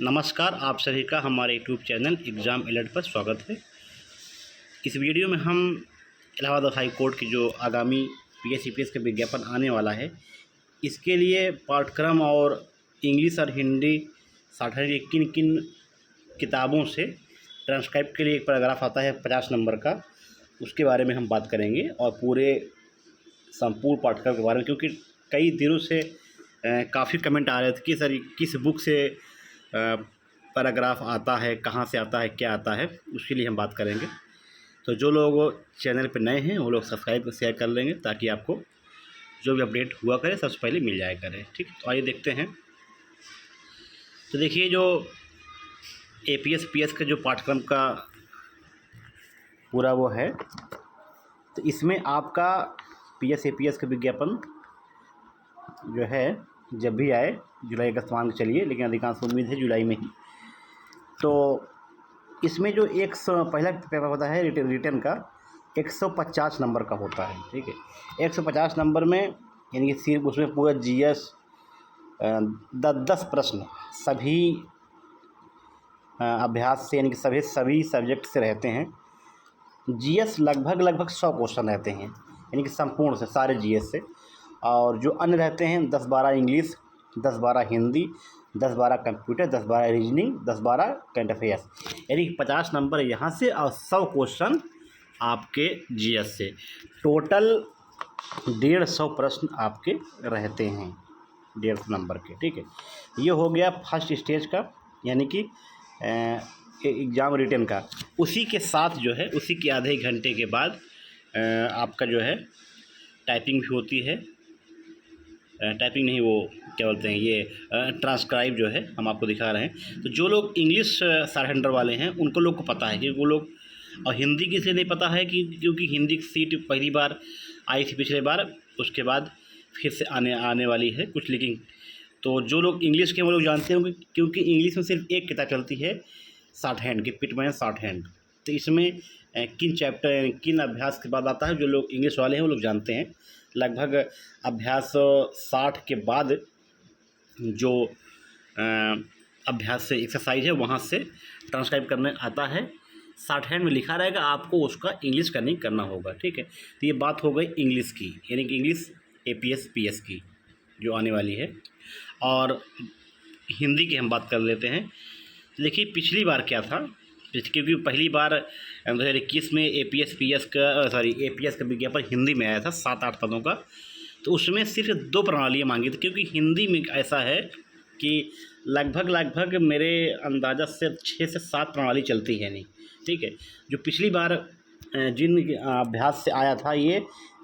नमस्कार, आप सभी का हमारे यूट्यूब चैनल एग्ज़ाम अलर्ट पर स्वागत है। इस वीडियो में हम इलाहाबाद हाई कोर्ट की जो आगामी पीएस यूपीएस का विज्ञापन आने वाला है, इसके लिए पाठ्यक्रम और इंग्लिश और हिंदी साधारण किन किन किताबों से ट्रांसक्राइब के लिए एक पैराग्राफ आता है 50 नंबर का, उसके बारे में हम बात करेंगे और पूरे संपूर्ण पाठ्यक्रम के बारे में, क्योंकि कई दिनों से काफ़ी कमेंट आ रहे थे कि सर किस बुक से पैराग्राफ आता है, कहाँ से आता है, क्या आता है, उसके लिए हम बात करेंगे। तो जो लोग चैनल पर नए हैं वो लोग सब्सक्राइब शेयर कर लेंगे ताकि आपको जो भी अपडेट हुआ करे सबसे पहले मिल जाया करे। ठीक, तो आइए देखते हैं। तो देखिए, जो एपीएस पीएस का जो पाठ्यक्रम का पूरा वो है, तो इसमें आपका पीएस एपीएस का विज्ञापन जो है जब भी आए, जुलाई अगस्त मान के चलिए, लेकिन अधिकांश उम्मीद है जुलाई में ही। तो इसमें जो पहला पेपर होता है रिटर्न का 150 नंबर का होता है। ठीक है, 150 नंबर में यानी कि सिर्फ उसमें पूरा जीएस 10 प्रश्न सभी अभ्यास से, यानी कि सभी सब्जेक्ट से रहते हैं। जीएस लगभग 100 क्वेश्चन रहते हैं, यानी कि संपूर्ण से सारे जीएस से, और जो अन्य रहते हैं 10-12 English, 10-12 Hindi, 10-12 computer, 10-12 reasoning, 10-12 current affairs, यानी कि 50 नंबर यहाँ से और 100 क्वेश्चन आपके जीएस से। टोटल 150 प्रश्न आपके रहते हैं 150 नंबर के। ठीक है, ये हो गया फर्स्ट स्टेज का, यानी कि एग्ज़ाम रिटन का। उसी के साथ जो है, उसी के आधे घंटे के बाद आपका जो है टाइपिंग भी होती है। टाइपिंग नहीं, वो क्या बोलते हैं, ये ट्रांसक्राइब जो है हम आपको दिखा रहे हैं। तो जो लोग इंग्लिश सारहंडर वाले हैं उनको लोग को पता है कि वो लोग, और हिंदी की से नहीं पता है कि क्योंकि हिंदी की सीट पहली बार आई थी पिछले बार, उसके बाद फिर से आने वाली है कुछ। लेकिन तो जो लोग इंग्लिश के वो लोग जानते होंगे, क्योंकि इंग्लिश में सिर्फ एक किताब चलती है शॉर्ट हैंड की, पिटमैन शॉर्ट हैंड। तो इसमें किन चैप्टर किन अभ्यास के बाद आता है, जो लोग इंग्लिश वाले हैं वो लोग जानते हैं। लगभग अभ्यास 60 के बाद जो अभ्यास से एक्सरसाइज है वहाँ से ट्रांसक्राइब करने आता है। शॉर्ट हैंड में लिखा रहेगा, आपको उसका इंग्लिश का नहीं करना होगा। ठीक है, तो ये बात हो गई इंग्लिश की, यानी कि इंग्लिश एपीएस पीएस की जो आने वाली है। और हिंदी की हम बात कर लेते हैं। देखिए, पिछली बार क्या था, क्योंकि पहली बार 2021 में एपीएस का विज्ञापन हिंदी में आया था 7-8 पदों का। तो उसमें सिर्फ 2 प्रणालियाँ मांगी थी, क्योंकि हिंदी में ऐसा है कि लगभग मेरे अंदाज़ा से 6 से 7 प्रणाली चलती है नहीं। ठीक है, जो पिछली बार जिन अभ्यास से आया था ये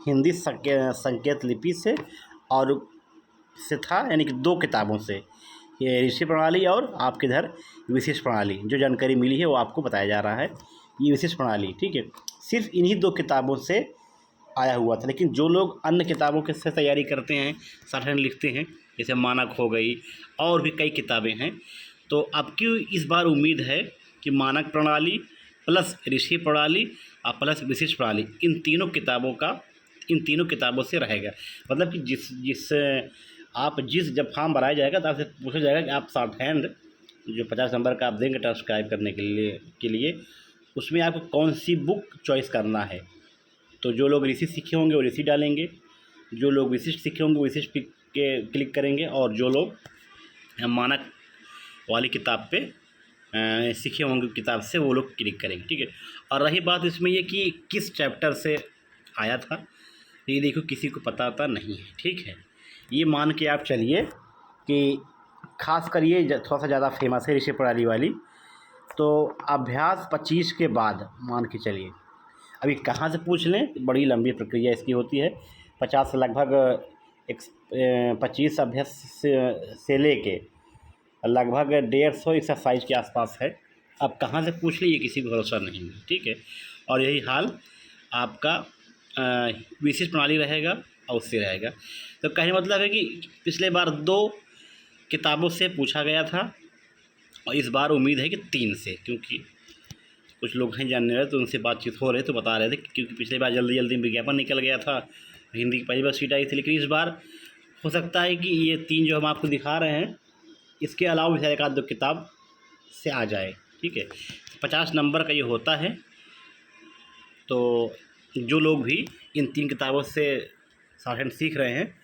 हिंदी संकेत लिपि से और से था, यानी कि 2 किताबों से, ये ऋषि प्रणाली और आपके इधर विशिष्ट प्रणाली। जो जानकारी मिली है वो आपको बताया जा रहा है, ये विशिष्ट प्रणाली। ठीक है, सिर्फ इन्हीं 2 किताबों से आया हुआ था। लेकिन जो लोग अन्य किताबों के से तैयारी करते हैं, साधारण लिखते हैं, जैसे मानक हो गई और भी कई किताबें हैं, तो आपकी इस बार उम्मीद है कि मानक प्रणाली प्लस ऋषि प्रणाली और प्लस विशिष्ट प्रणाली, इन तीनों किताबों से रहेगा। मतलब कि जब फॉर्म भराया जाएगा तो आपसे पूछा जाएगा कि आप शॉर्ट हैंड जो 50 नंबर का आप देंगे ट्रांसक्राइब करने के लिए उसमें आपको कौन सी बुक चॉइस करना है। तो जो लोग ऋषि सीखे होंगे वो ऋषि डालेंगे, जो लोग विशिष्ट सीखे होंगे वो विशिष्ट पे क्लिक करेंगे, और जो लोग मानक वाली किताब पे सीखे होंगे किताब से वो लोग क्लिक करेंगे। ठीक है, और रही बात इसमें ये कि किस चैप्टर से आया था, ये देखो किसी को पता नहीं है। ठीक है, ये मान के आप चलिए कि खास कर ये थोड़ा सा ज़्यादा फेमस है ऋषि प्रणाली वाली। तो अभ्यास 25 के बाद मान के चलिए, अभी कहाँ से पूछ लें, बड़ी लंबी प्रक्रिया इसकी होती है। 50 से लगभग 25 अभ्यास से लेके लगभग 150 एक्सरसाइज के आसपास है। अब कहाँ से पूछ लीजिए किसी को भरोसा नहीं है। ठीक है, और यही हाल आपका विशिष्ट प्रणाली रहेगा और उससे रहेगा। तो कहने मतलब है कि पिछले बार 2 किताबों से पूछा गया था और इस बार उम्मीद है कि 3 से, क्योंकि कुछ लोग हैं जानने वाले तो उनसे बातचीत हो रहे तो बता रहे थे, क्योंकि पिछले बार जल्दी विज्ञापन निकल गया था, हिंदी की पहली बार सीट आई थी। लेकिन इस बार हो सकता है कि ये 3 जो हम आपको दिखा रहे हैं इसके अलावा भी शायद 1-2 किताब से आ जाए, ठीक है। 50 नंबर का ये होता है। तो जो लोग भी इन 3 किताबों से शॉर्ट हैंड सीख रहे हैं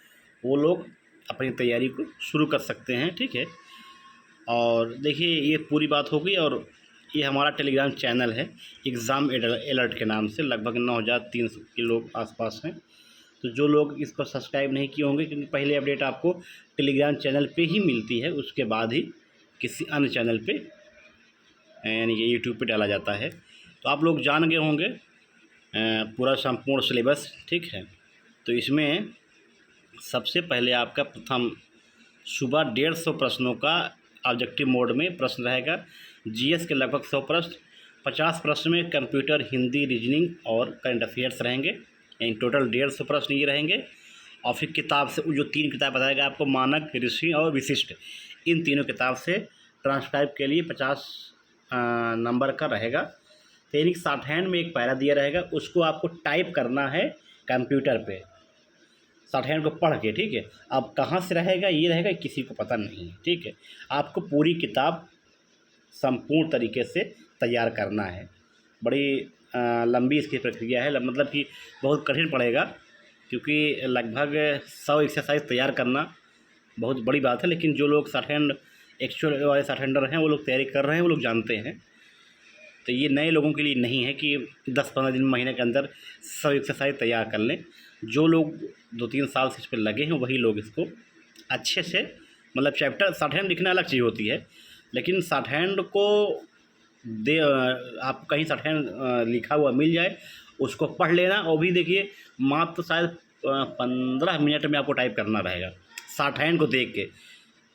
वो लोग अपनी तैयारी को शुरू कर सकते हैं, ठीक है। और देखिए ये पूरी बात हो गई। और ये हमारा टेलीग्राम चैनल है एग्ज़ाम अलर्ट के नाम से, लगभग 9300 के लोग आसपास हैं। तो जो लोग इसको सब्सक्राइब नहीं किए होंगे, क्योंकि पहले अपडेट आपको टेलीग्राम चैनल पे ही मिलती है, उसके बाद ही किसी अन्य चैनल पे यानी कि यूट्यूब पे डाला जाता है। तो आप लोग जान गए होंगे पूरा संपूर्ण सिलेबस, ठीक है। तो इसमें सबसे पहले आपका प्रथम सुबह 150 प्रश्नों का ऑब्जेक्टिव मोड में प्रश्न रहेगा। जीएस के लगभग 100 प्रश्न, 50 प्रश्न में कंप्यूटर, हिंदी, रीजनिंग और करंट अफेयर्स रहेंगे, यानी टोटल 150 प्रश्न ये रहेंगे। और फिर किताब से जो 3 किताब बताएगा आपको, मानक, ऋषि और विशिष्ट, इन तीनों किताब से ट्रांसक्राइब के लिए 50 नंबर का रहेगा। तो यानी शॉर्ट हैंड में एक पैरा दिया रहेगा, उसको आपको टाइप करना है कंप्यूटर पे शॉर्ट हैंड को पढ़ के, ठीक है। अब कहाँ से रहेगा ये रहेगा किसी को पता नहीं है, ठीक है। आपको पूरी किताब संपूर्ण तरीके से तैयार करना है। बड़ी लंबी इसकी प्रक्रिया है, मतलब कि बहुत कठिन पड़ेगा, क्योंकि लगभग 100 एक्सरसाइज तैयार करना बहुत बड़ी बात है। लेकिन जो लोग शॉर्ट हैंड एक्चुअल वाले शॉर्ट हैंडर हैं, वो लोग तैयारी कर रहे हैं, वो लोग जानते हैं। तो ये नए लोगों के लिए नहीं है कि 10-15 दिन, महीने के अंदर 100 एक्सरसाइज तैयार कर लें। जो लोग 2-3 साल से इस पर लगे हैं वही लोग इसको अच्छे से, मतलब चैप्टर शॉर्ट हैंड लिखना अलग चीज़ होती है, लेकिन शॉर्ट हैंड को आप कहीं शॉर्ट हैंड लिखा हुआ मिल जाए, उसको पढ़ लेना। और भी देखिए मात्र शायद 15 मिनट में आपको टाइप करना रहेगा शॉर्ट हैंड को देख के।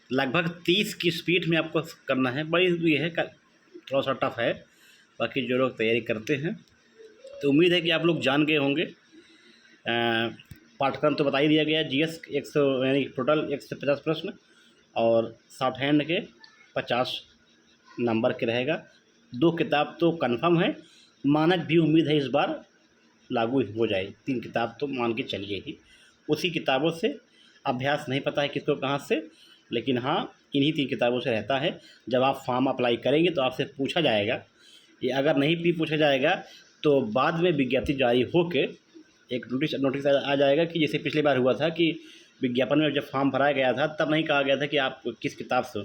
लगभग 30 की स्पीड में आपको करना है। बड़ी ये है, थोड़ा सा टफ है। बाकी जो लोग तैयारी करते हैं, तो उम्मीद है कि आप लोग जान गए होंगे। पाठ्यक्रम तो बता ही दिया गया। जीएस 100 यानी टोटल 150 प्रश्न और शॉर्ट हैंड के 50 नंबर के रहेगा। 2 किताब तो कंफर्म है, मानक भी उम्मीद है इस बार लागू हो जाए। 3 किताब तो मान के चलिए ही। उसी किताबों से अभ्यास नहीं पता है किसको कहाँ से, लेकिन हाँ इन्हीं 3 किताबों से रहता है। जब आप फॉर्म अप्लाई करेंगे तो आपसे पूछा जाएगा, ये अगर नहीं भी पूछा जाएगा तो बाद में विज्ञप्ति जारी होके एक नोटिस आ जाएगा कि जैसे पिछली बार हुआ था कि विज्ञापन में जब फॉर्म भराया गया था तब नहीं कहा गया था कि आप किस किताब से,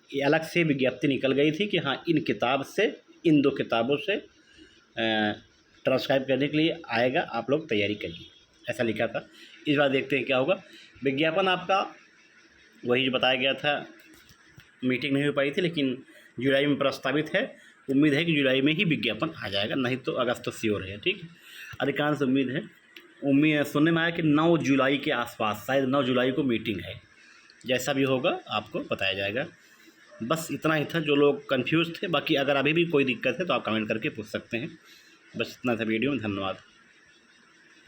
ये अलग से विज्ञप्ति निकल गई थी कि हाँ इन किताब से, इन 2 किताबों से ट्रांसक्राइब करने के लिए आएगा, आप लोग तैयारी करिए, ऐसा लिखा था। इस बार देखते हैं क्या होगा। विज्ञापन आपका वही जो बताया गया था, मीटिंग नहीं हो पाई थी, लेकिन जुलाई में प्रस्तावित है। उम्मीद है कि जुलाई में ही विज्ञापन आ जाएगा, नहीं तो अगस्त तो श्योर है, ठीक है। अधिकांश उम्मीद है। सुनने में आया कि 9 जुलाई के आसपास, शायद 9 जुलाई को मीटिंग है। जैसा भी होगा आपको बताया जाएगा। बस इतना ही था, जो लोग कंफ्यूज थे। बाकी अगर अभी भी कोई दिक्कत है तो आप कमेंट करके पूछ सकते हैं। बस इतना था वीडियो में। धन्यवाद।